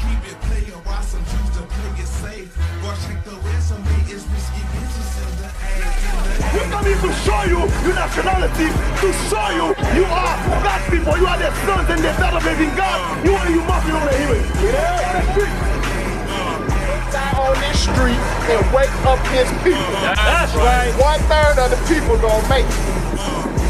keep it playing while some choose to play it safe. Boy, check the resume, it's risky business in the A. We come here to show you your nationality, to show you you are God's people, you are their sons and their daughters living God. You are you must be on the Iuic. On this street and wake up his people. That's right. 1/3 of the people gonna make it.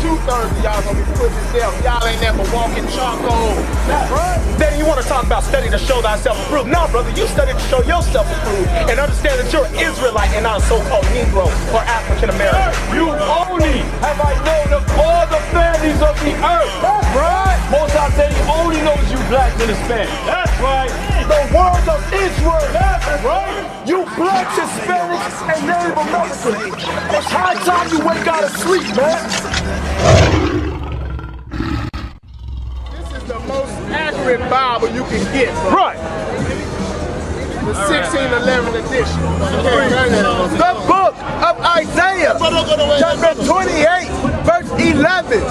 2/3 of y'all gonna be put to death. Y'all ain't never walking charcoal. That's right. Then you want to talk about study to show thyself approved. No, brother, you study to show yourself approved and understand that you're an Israelite and not a so-called Negro or African American. You only have I known of all the families of the earth. That's right. Most I say he only knows you blacks and Hispanics. That's right. The world of Israel. That's right. You blacks, Hispanics, and Native Americans. It's high time you wake out of sleep, man. This is the most accurate Bible you can get, bro. Right. The 1611 edition. The book of Isaiah, chapter 28, verse 11.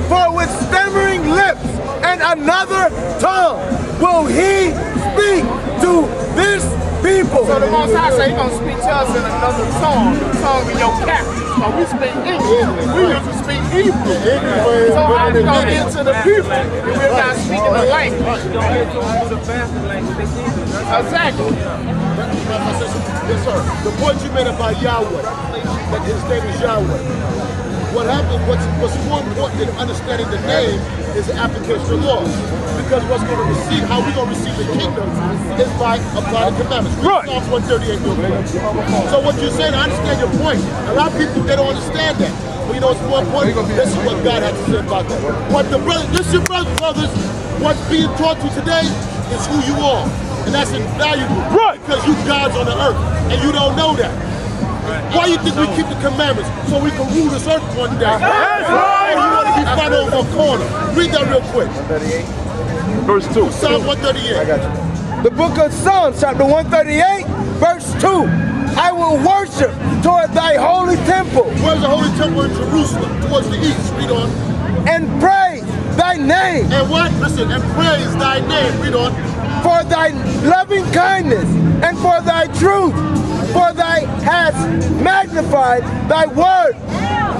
For with stammering lips and another tongue will he speak to this people. So the Most High say he's going to speak to us in another tongue, the tongue of your captive. So we speak English. We used to speak Hebrew. So how we going to get to the people if we're not speaking the language? Exactly. Yes, sir. The point you made about Yahweh, that his name is Yahweh. What happens, what's more important than understanding the name is the application of laws. Because what's going to receive, how we're going to receive the kingdom is by applying the commandments. Read Psalms 138 real quick. So what you're saying, I understand your point. A lot of people, they don't understand that. But you know what's more important? This is what God has to say about that. What the brothers, listen, brothers, what's being taught to today is who you are. And that's invaluable. Right. Because you God's on the earth. And you don't know that. Why you think we keep the commandments? So we can rule this earth one day. That's right. You want to be fighting over a corner. Read that real quick. 138. Verse 2. Psalm 138. I got you. The book of Psalms, chapter 138, verse 2. I will worship toward thy holy temple. Where's the holy temple in Jerusalem? Towards the east. Read on. And praise thy name. And what? Listen, and praise thy name. Read on. For thy loving kindness and for thy truth. For thy hast magnified thy word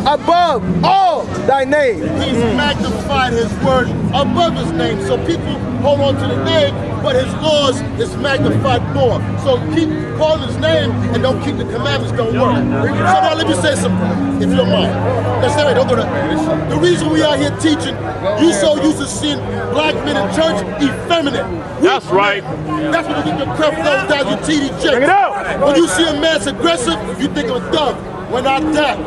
above all thy name. He's magnified his word above his name. So people hold on to the name, but his laws is magnified more. So keep calling his name and don't keep the commandments, don't work. So now let me say something, if you don't mind. Let's say, don't go to. The reason we are here teaching, you so used to seeing black men in church effeminate. That's right. That's when you get your crap flows down your TDJ. Bring it out. When you see a man's aggressive, you think of a dumb. We're not that.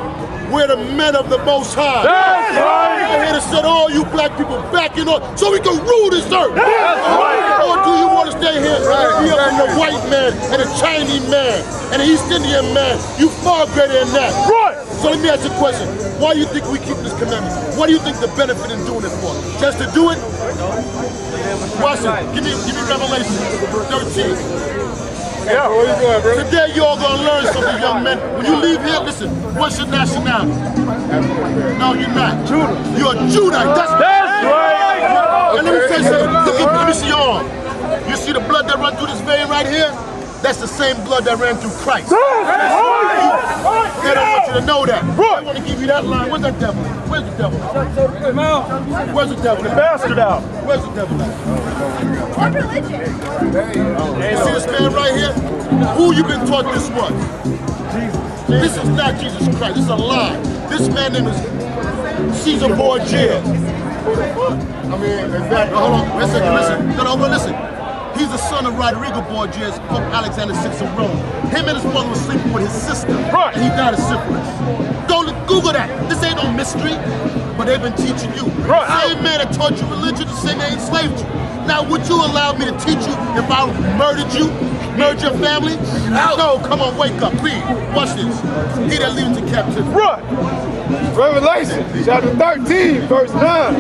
We're the men of the Most High. That's right. We're here to set all you black people back in order so we can rule this earth. That's right. Or do you want to stay here and be up in the white man and the Chinese man and the East Indian man? You far greater than that. Right. So let me ask you a question. Why do you think we keep this commandment? What do you think the benefit in doing it for? Just to do it? Watch it. Give me Revelation 13. Yeah, where you going, bro? Today you all gonna learn something, young men. When you leave here, listen, what's your nationality? No, you're not. Judah. You're a Judite. That's right. And let me tell you something. Let me see your arm. You see the blood that runs through this vein right here? That's the same blood that ran through Christ. They don't want you to know that. They want to give you that line. Where's that devil? Where's the devil? Where's the devil? The bastard out. Where's the devil at? What religion? You see this man right here? Who you been taught this was? This is not Jesus Christ. This is a lie. This man name is Caesar Borgia. I mean, exactly. Hold on. Listen. No, listen. He's the son of Rodrigo Borgias, Pope Alexander VI of Rome. Him and his mother was sleeping with his sister. Right. And he died of syphilis. Go Google that. This ain't no mystery, but they've been teaching you. Right. The same man that taught you religion, the same man enslaved you. Now, would you allow me to teach you if I murdered you, murdered your family? No, come on, wake up, please. Watch this. He that leads to captivity. Right. Revelation, chapter 13, verse 9.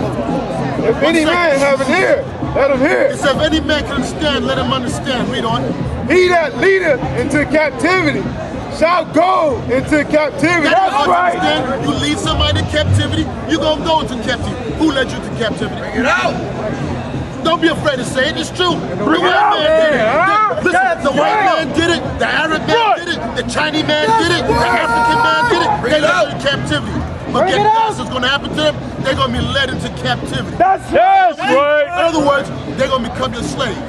If any man have an ear, let him hear. It said, if any man can understand, let him understand. Read on. He that leadeth into captivity shall go into captivity. That's right. Understand. You lead somebody to captivity, you're going to go into captivity. Who led you to captivity? Bring it out. Don't be afraid to say it. It's true. Bring it out. Listen, the white man did it. The Arab man did it. The Chinese man did it. The African man did it. They led into captivity. But guess what's going to happen to them? They're going to be led into captivity. That's right. In other words, they're going to become your slaves.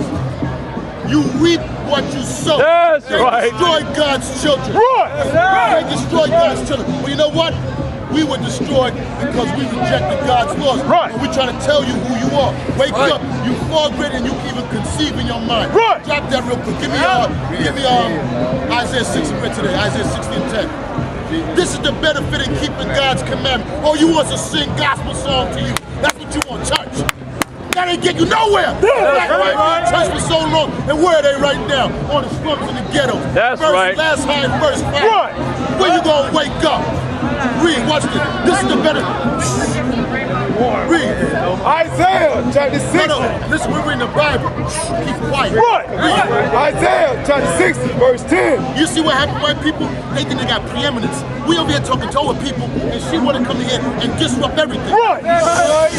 You reap what you sow. That's they right. destroy God's children. Right. They destroy God's children. Well, you know what? We were destroyed because we rejected God's laws. Right. And we're trying to tell you who you are. Wake up. You far greater than you can even conceive in your mind. Right. Drop that real quick. Give me Isaiah 6 and today. Isaiah 16:10. This is the benefit in keeping God's commandment. Oh, you want to sing gospel song to you. That's what you want, church. That ain't get you nowhere. Black right. Church for so long, and where are they right now? On the slums in the ghettos. That's right. Last high, verse 5. Right. Where you gonna wake up? Read, watch this. This is the benefit. Read. Isaiah chapter 6. No, listen, we're reading the Bible. Keep quiet. Right. Read. Isaiah chapter 60, verse 10. You see what happened, white people? They think they got preeminence. We over here talking to our people, and she want to come in and disrupt everything. Right.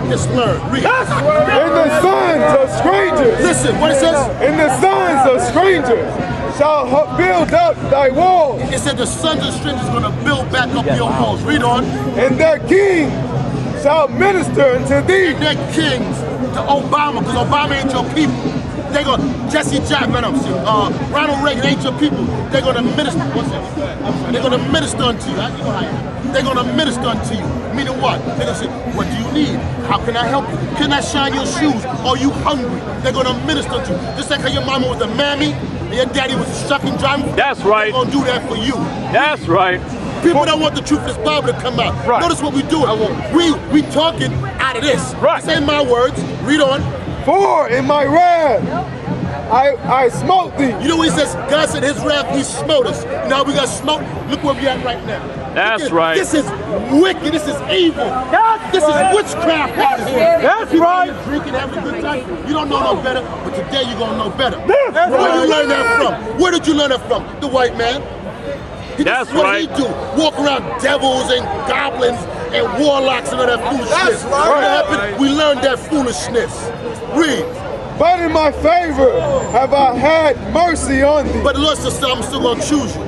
Just learn. Read. In the sons of strangers. Listen, what it says? In the sons of strangers shall build up thy walls. It said the sons of strangers going to build back up your walls. Read on. And their king shall minister unto thee. And their kings to Obama, because Obama ain't your people. They going Jesse Jackson, Ronald Reagan ain't your people. They're going to minister. What's that? They're going to minister unto you. They're going to minister unto you. Meaning what? They're going to say, what do you need? How can I help you? Can I shine your shoes? Are you hungry? They're going to minister to you. Just like how your mama was a mammy and your daddy was a trucking driver. That's right. They're going to do that for you. That's right. People don't want the truth of this Bible to come out. Right. Notice what we're doing. We talking out of this. Right. This ain't my words. Read on. For in my wrath I smote thee. You know what he says? God said his wrath, he smote us. Now we got smoke. Look where we at right now. That's right. This is wicked. This is evil. This is witchcraft out here. That's People right. are drinking, having a good time. You don't know no better, but today you're going to know better. That's Where right. you learn that from? Where did you learn that from? The white man. That's what right. he do. Walk around devils and goblins and warlocks and all that foolishness. right. What happened? We learned that foolishness. Read. But in my favor have I had mercy on thee. But the Lord says, I'm still going to choose you.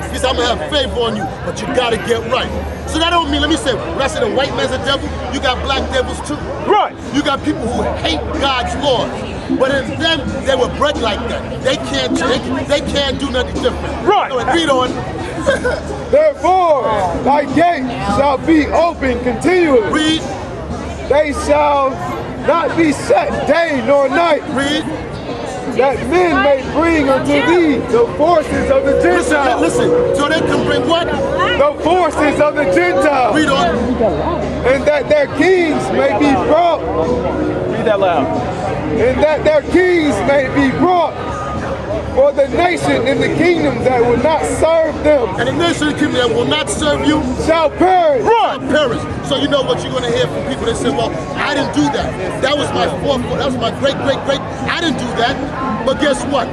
He said, I'm going to have favor on you, but you got to get right. So that don't mean, let me say, when I say the white man's a devil, you got black devils too. Right. You got people who hate God's laws. But in them, they were bred like that. They can't do nothing different. Right. So read on. Therefore thy gate shall be open continually. Read. They shall not be shut day nor night. Read. That men may bring unto thee the forces of the Gentiles. Listen. So they can bring what? The forces of the Gentiles. Read on. And that their kings may be brought. Read that loud. And that their kings may be brought. For the nation and the kingdom that will not serve them And the nation and the kingdom that will not serve you shall perish. shall perish. So you know what you're going to hear from people that say, well, I didn't do that. That was my forefather. That was my great. I didn't do that. But guess what?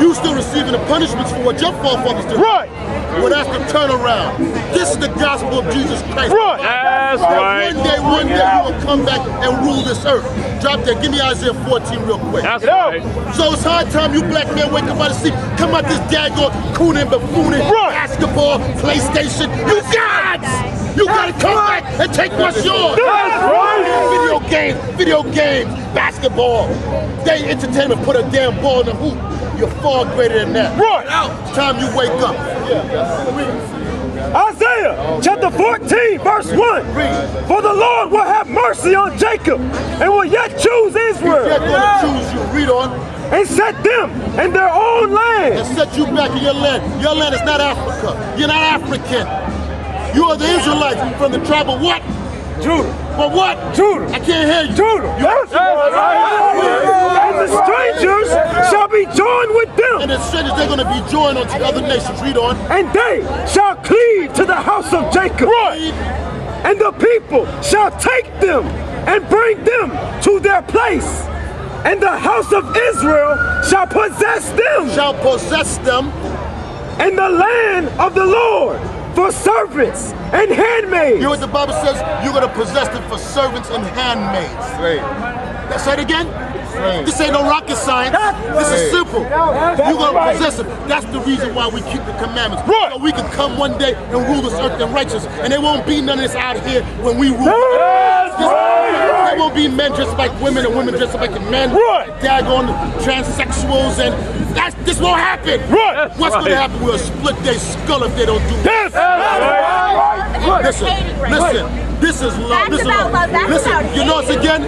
You still receiving the punishments for what your forefathers did. Right. Well, that's the turnaround. This is the gospel of Jesus Christ. Right. That's right. One day you will come back and rule this earth. Drop that. Give me Isaiah 14 real quick. That's right. So it's hard time you black men wake up out of sleep, come out this daggone cooning, buffooning, Right. basketball, PlayStation. You gods! You gotta come back and take what's yours. That's right. Video games, basketball. They entertainment, put a damn ball in the hoop. You're far greater than that. Right. It's time you wake up. Isaiah chapter 14 verse 1. For the Lord will have mercy on Jacob and will yet choose They're Israel gonna choose you. Read on. and set them in their own land. And set you back in your land. Your land is not Africa. You're not African. You are the Israelites from the tribe of what? Judah. But what? Judah. I can't hear you. Judah. That's right. And the strangers shall be joined with And them, the strangers, they're going to be joined unto the other nations. Read on. and they shall cleave to the house of Jacob. Read. And the people shall take them and bring them to their place. And the house of Israel shall possess them Shall possess them. in the land of the Lord for servants and handmaids. You know what the Bible says? You're going to possess them for servants and handmaids. Say it again. This ain't no rocket science. This is simple. You're gonna possess it. That's the reason why we keep the commandments. So we can come one day and rule this earth in righteous, and there won't be none of this out here when we rule. There won't be men dressed like women and women dressed like men. Daggone transsexuals, and this won't happen. What's gonna happen? We'll split their skull if they don't do this. Listen. This is love. This is love. Listen, you know us again.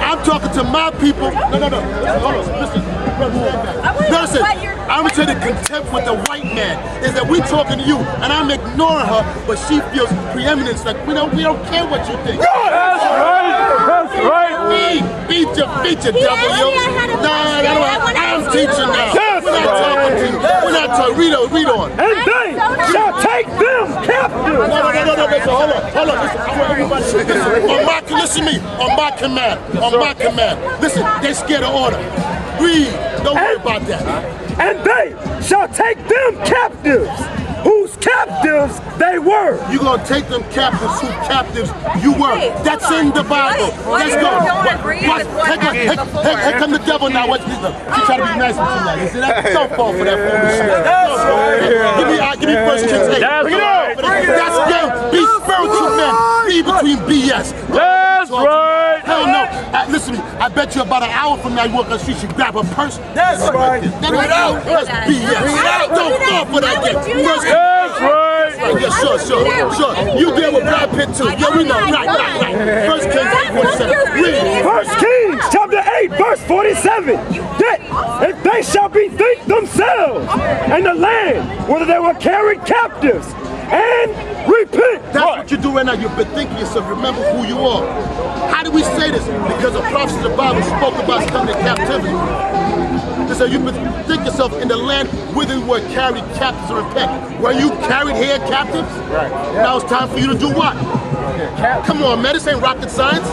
I'm talking to my people. No. Hold on. Listen. Listen, I'm gonna tell you the contempt with the white man is that we talking to you and I'm ignoring her, but she feels preeminence. Like we don't care what you think. That's right. Beat your devil, yo. I'm teaching now. We're not talking to you. We're not talking. Read on. And they shall take them captive. No. Hold on. Listen, I want everybody to listen to me. On my command. Listen, they scared of order. Read. Don't worry about that. And they shall take them captives, whose captives they were. You're going to take them captives whose captives you were. That's in the Bible. Let's go. Here come the devil now. Watch this. He try to be nice with you now. You see that? Don't fall for that foolishness. Give me 1 Kings 8. That's them. Be spiritual men. Be between BS. That's right. Hell no. Listen to me. I bet you about an hour from now you walk on the street, you grab a purse. That's right. That's BS. Don't fall for that. That's right. Yeah, sure. You deal with Brad Pitt too. Yeah, we know. Right. 1 Kings 8:47. Read. 1 Kings chapter 8 verse 47. That if they shall bethink themselves and the land, whether they were carried captives, and repent. That's what you do right now. You're bethinking yourself. Remember who you are. How do we say this? Because the prophets of the Bible spoke about coming to captivity. They said you bethink yourself in the land whither you were carried captives or repent. Were you carried here captives? Right. Now it's time for you to do what? Come on, man. This ain't rocket science.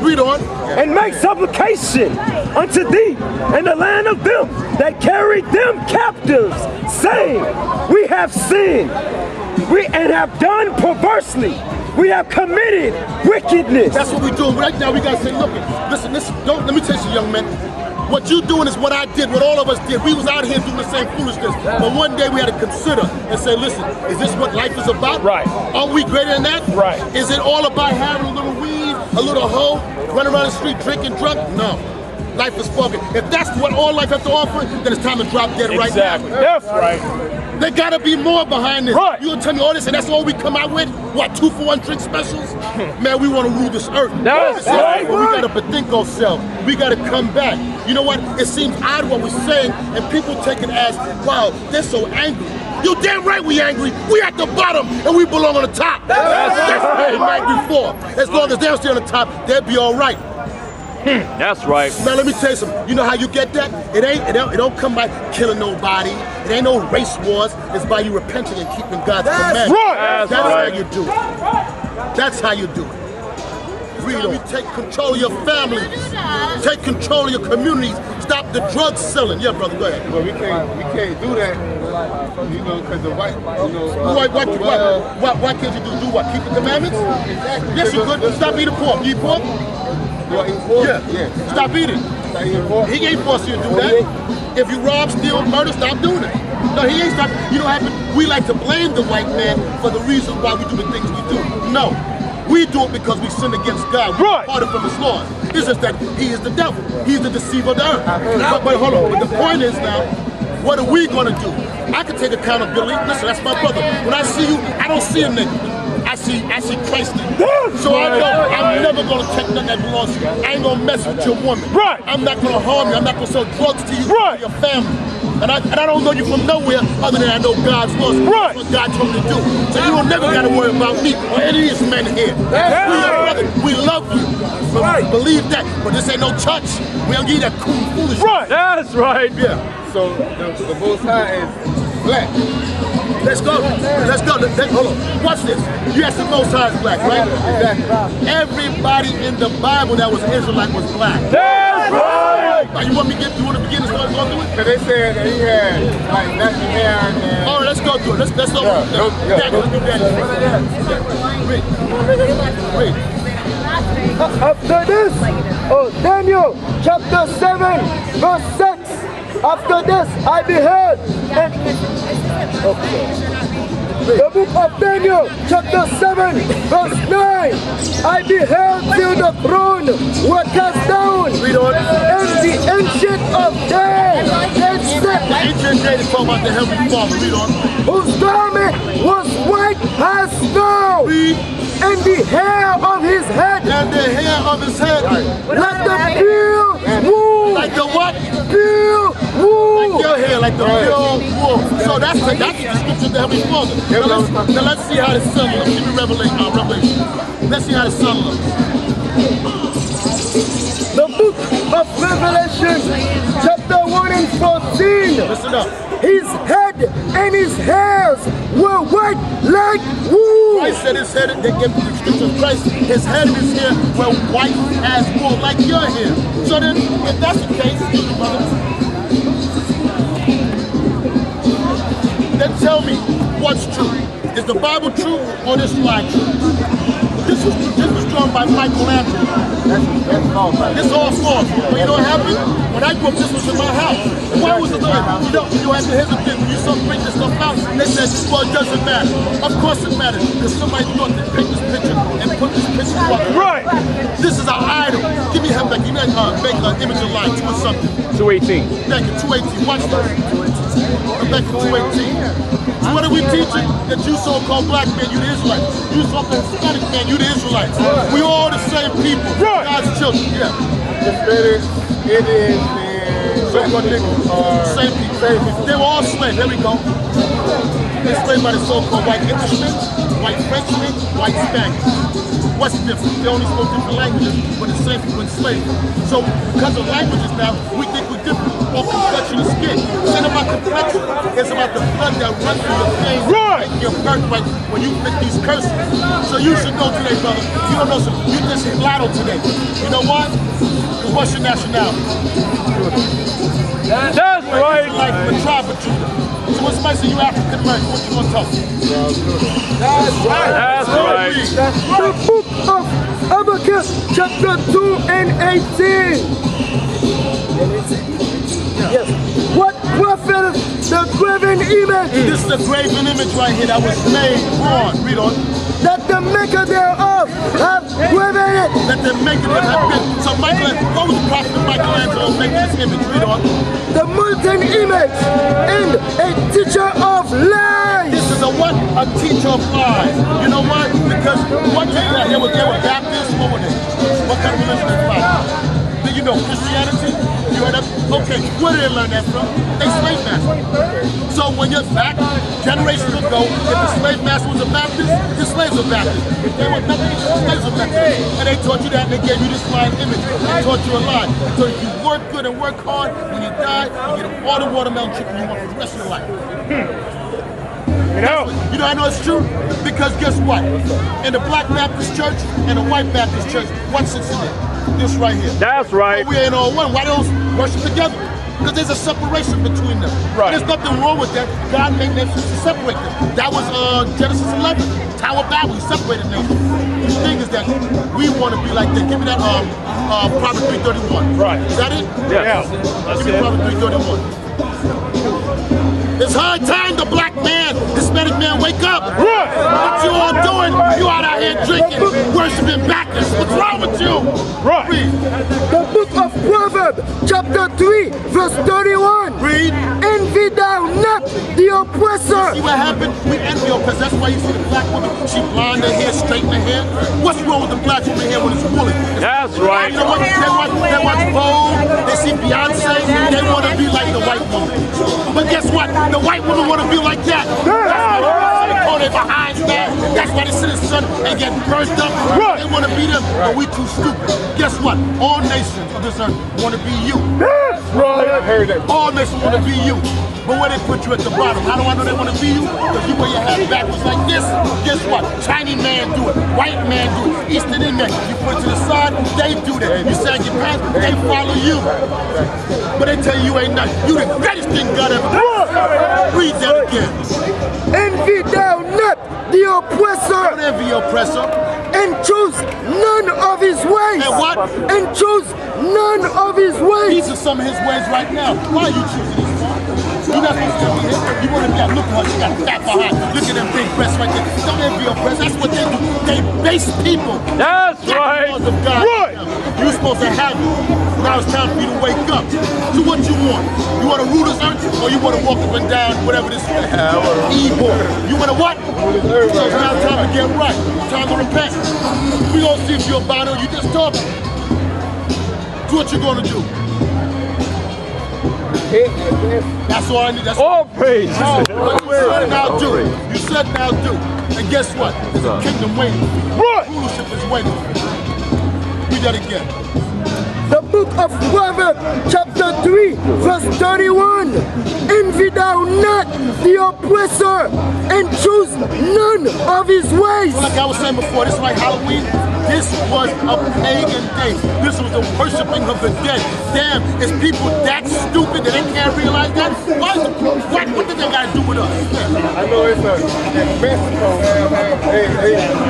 Read on. And make supplication unto thee in the land of them that carried them captives, saying, we have sinned, and have done perversely. We have committed wickedness. That's what we're doing right now. We gotta say, look, listen, let me tell you, young men. What you're doing is what I did, what all of us did. We was out here doing the same foolishness. But one day we had to consider and say, listen, is this what life is about? Right. Are we greater than that? Right. Is it all about having a little weed, a little hoe, running around the street drinking drunk? No. Life is fucking. If that's what all life has to offer, then it's time to drop dead right now. Exactly. That's right. There gotta be more behind this. Right. You gonna tell me all this and that's all we come out with? What, 2-for-1 drink specials? Man, we wanna rule this earth. That's right. But we gotta bethink ourselves. We gotta come back. You know what? It seems odd what we're saying and people take it as, wow, they're so angry. You damn right we angry. We at the bottom and we belong on the top. That's what I'm angry for. As long as they're still on the top, they'll be all right. That's right. Now let me tell you something. You know how you get that? It don't come by killing nobody. It ain't no race wars. It's by you repenting and keeping God's commandments. Right. That's how you do it. That's how you do it. Read on. Take control of your families. Take control of your communities. Stop the drug selling. Yeah, brother, go ahead. Well, we can't do that, you know, because the white, you know. Why can't you do what? Keep the commandments? Exactly. Yes, you could. Stop eating pork. You eat pork? Do I eat pork? Yeah. Stop eating. Stop eating pork? He ain't forcing you to do that. If you rob, steal, murder, stop doing it. No, he ain't stop. You know what happened? We like to blame the white man for the reason why we do the things we do. No. We do it because we sin against God. We departed from his laws. It's just that he is the devil. He's the deceiver of the earth. But hold on. But the point is now, what are we going to do? I can take accountability. Listen, that's my brother. When I see you, I don't see a nigga. I see Christ in you. So I know I'm never gonna take nothing that belongs to you. I ain't gonna mess with your woman. Right. I'm not gonna harm you. I'm not gonna sell drugs to you or your family. And I don't know you from nowhere other than I know God's laws. Right. That's what God told me to do. So you don't never gotta worry about me or any of these men here. We are brothers. We love you. But believe that. But this ain't no church. We don't give you that cool foolishness. Right. That's right. Yeah. So the Most High is black. Let's go. Hold on. Watch this. You asked the Most High is black, right? Exactly. Everybody in the Bible that was Israelite was black. That's right. You want to begin and start going through it? So they said that he had like nappy hair and. All right, let's go through it. Let's go. Let's do that. Read. after this, Daniel chapter 7, verse 6. After this, I beheld, and the book of Daniel, chapter 7, verse 9. I beheld till the throne were cast down, and the Ancient of Days did sit, Ancient days talk about the Heavenly Father. Read on. whose garment was white as snow, and the hair of his head And the hair of his head. like the pure wool. Like the what? Pure wool. Your hair, like the pure wool. So that's the description of the Heavenly Father. Now let's see how the sun looks. Give me Revelation. Let's see how the sun looks. The book of Revelation, chapter 1 and 14. Listen up. His head and his hairs were white like wool. Christ said his head, they gave the description of Christ, his head and his hair were white as wool, like your hair. So then, if that's the case, brother, then tell me what's true. Is the Bible true or this lie true? This was drawn by Michelangelo. That's false. This all false. But you know what happened? When I grew up, this was in my house. Why was it like? You have to hesitate when you bring this stuff out. They said, well, it doesn't matter. Of course it matters, because somebody thought to take this picture and put this picture up. Right. This is our idol. Give me him back. You make an image of light. 2 or something. 218. Thank you. 218. Watch this. Back to 218. So what are we teaching? That you so-called black man, you the Israelites. You so-called Hispanic man, you the Israelites. We all the same people. Right. God's children. Yeah. Hispanic, Indians, and So-called niggas. Same people. They were all slaves. Here we go. Enslaved by the so-called white Englishmen, white Frenchmen, white Spaniards. What's the difference? They only spoke different languages, but the same people enslaved. So because of languages now, we think we're different. Or complexion of skin. It's not about complexion. It's about the blood that runs through your veins. Right. And your birthright when you fit these curses. So you should know today, brother. You don't know something. You just mulatto today. You know what? Because what's your nationality? That's right. Like the tribe of Judah. So when somebody say you African American, what you gonna tell them? That's right. The book of Habakkuk, chapter 2 and 18. Yes. What prophet the graven image This is the graven image right here that was made on. Read on. that the maker thereof have graven it? Let them make it have been. So what was the prophet of Michelangelo making this image? Read on. The molten image and a teacher of lies. This is a what? A teacher of lies. You know what? Because what they were Baptists. What were they? What kind of religion they follow? Did you know Christianity? You heard that? Okay, where did they learn that from? They slave masters. So when you're back, generations ago, if the slave master was a Baptist, the slaves were Baptists. If they were nothing, the slaves were Baptists. And they taught you that, and they gave you this lying image. They taught you a lie. So if you work good and work hard, when you die, you get all the watermelon chicken you want for the rest of your life. You know. You know, I know it's true because guess what? In the Black Baptist Church and the White Baptist Church, what sits in there? This right here. That's right. But we ain't all one. Why don't we worship together? Because there's a separation between them. Right. There's nothing wrong with that. God made nations to separate them. That was Genesis 11. Tower of Babel, he separated nations. The thing is that we want to be like that. Give me that Proverbs 3:31. Right. Is that it? Yeah. That's Give me it. Proverbs 3:31. It's high time the black man, Hispanic man, wake up. Right. What you all doing? You out here drinking, worshiping Bacchus. What's wrong with you? Right. Read. The book of Proverbs, chapter 3, verse 31. Read. Envy thou not the oppressor. See what happened? We envy her because that's why you see the black woman. She blonde her hair, straighten her hair. What's wrong with the black woman hair when it's woolly? That's right. They watch Vogue, they see Beyonce, they want to be like the white woman. But guess what? The white woman want to be like that. That's why they call their behinds back. That's why they sit in the sun and get burst up. They want to be them, but we too stupid. Guess what? All nations of this earth want to be you. That's right. I heard that. All nations want to be you. But when they put you at the bottom, how do I know they want to be you? Because you wear your hat backwards like this. Guess what? Chinese man do it. White man do it. Eastern man. You put it to the side, they do that. You sag your pants, they follow you. But they tell you ain't nothing. You the greatest thing God ever did. Read that again. Envy thou not the oppressor, Don't envy your oppressor. and choose none of his his ways. And what? And choose none of his ways. These are some of his ways right now. Why are you choosing these ones? You're not supposed to be here. You want to be out. Look at her. She got fat behind. Look at them big breasts right there. Don't envy your breasts. That's what they do. They base people. That's right. Laws of God. Right. You're supposed to have it. Now it's time for you to wake up. So what you want? You want to rule this earth, or you want to walk up and down, whatever this is? Evil. You want to what? So it's now time to get right. Time to repent. We gonna see if you're about it or you just talking. Do what you're gonna do. That's all I need. That's All praise. You said now do. You said now do. And guess what? There's a kingdom waiting. Right. Rulership is waiting. Read that again. The book of Proverbs, chapter 3, verse 31. Envy thou not the oppressor, and choose none of his ways. Like I was saying before, this is like Halloween. This was a pagan day. This was the worshiping of the dead. Damn, is people that stupid that they can't realize that? Why is what did they got to do with us? I know it's in Mexico.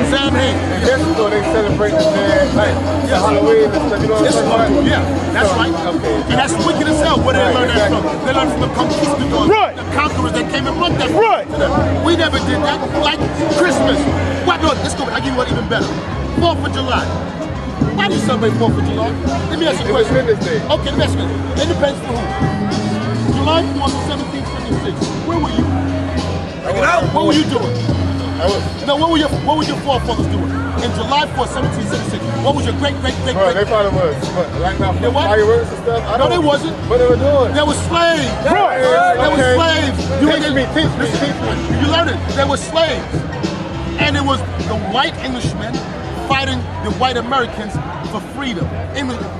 Sam Hain. In Mexico, they celebrate the dead, like Halloween and stuff. You know what I'm talking about? Yeah, that's right. Okay. And that's wicked as hell. Where did they learn that from? They learned from the conquistadors, Right. the conquerors that came and brought that. Right. We never did that. Like Christmas. What? No, let's go. I'll give you one even better. 4th of July. Why do you celebrate 4th of July? Let me ask you a question. Independence Day. Okay, let me ask you. Independence for who? July 4th, 1776. Where were you? What were you doing? No, what were your forefathers doing? In July 4th, 1776. What was your great? Bro, they probably was like now They what? fireworks and stuff. No, they wasn't. What they were doing? There were slaves. Right. There were Okay. slaves. Teach me. You learned it. There were slaves. And it was the white Englishmen fighting the white Americans for freedom.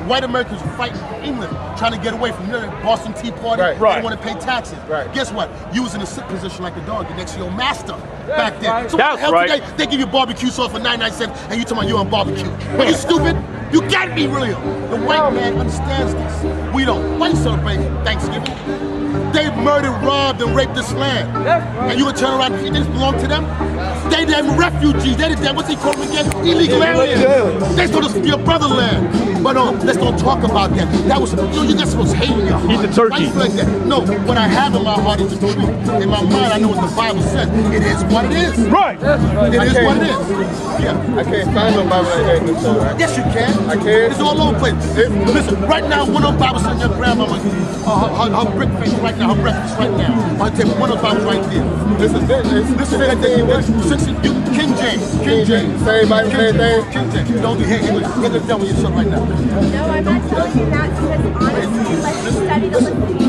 White Americans were fighting England, trying to get away from the Boston Tea Party. Right. They Right. didn't want to pay taxes. Right. Guess what? You was in a sit position like a dog next to your master back then. right. So what That's the hell right. today they give you barbecue sauce for 99 cents and you talking about you on barbecue? Are you stupid? You can't be real. The white man understands this. We don't. Why you celebrate Thanksgiving? They murdered, robbed, and raped this land. And you would turn around and this belong to them? They them refugees. They did what's he called them again? Illegal aliens. They stole your brotherland. But let's don't talk about that. That was you guys supposed to hate in your heart. Eat the turkey. Why you feel like that? No, what I have in my heart is the truth. In my mind, I know what the Bible says. It is what it is. Right. It is what it is. Yeah. I can't find no Bible like that in this show, right? Yes, you can. I can. It's all over the place. Listen, right now, one of the Bibles in your grandmama, her brick face right now, her breakfast right now. I'll take one of the Bibles right there. This is it. This is King James. King James. Same Bible, same thing. King James. Don't do here. Get it done with yourself right now. No, I'm not telling you that because honestly, let's study the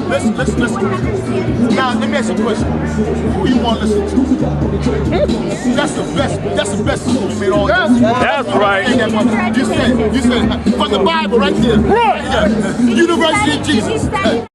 listen. Listen. Now, let me ask you a question. Who you want to listen to? That's the best school you made all this. That's right. You said, from the Bible right there. Right. Yeah. University of Jesus.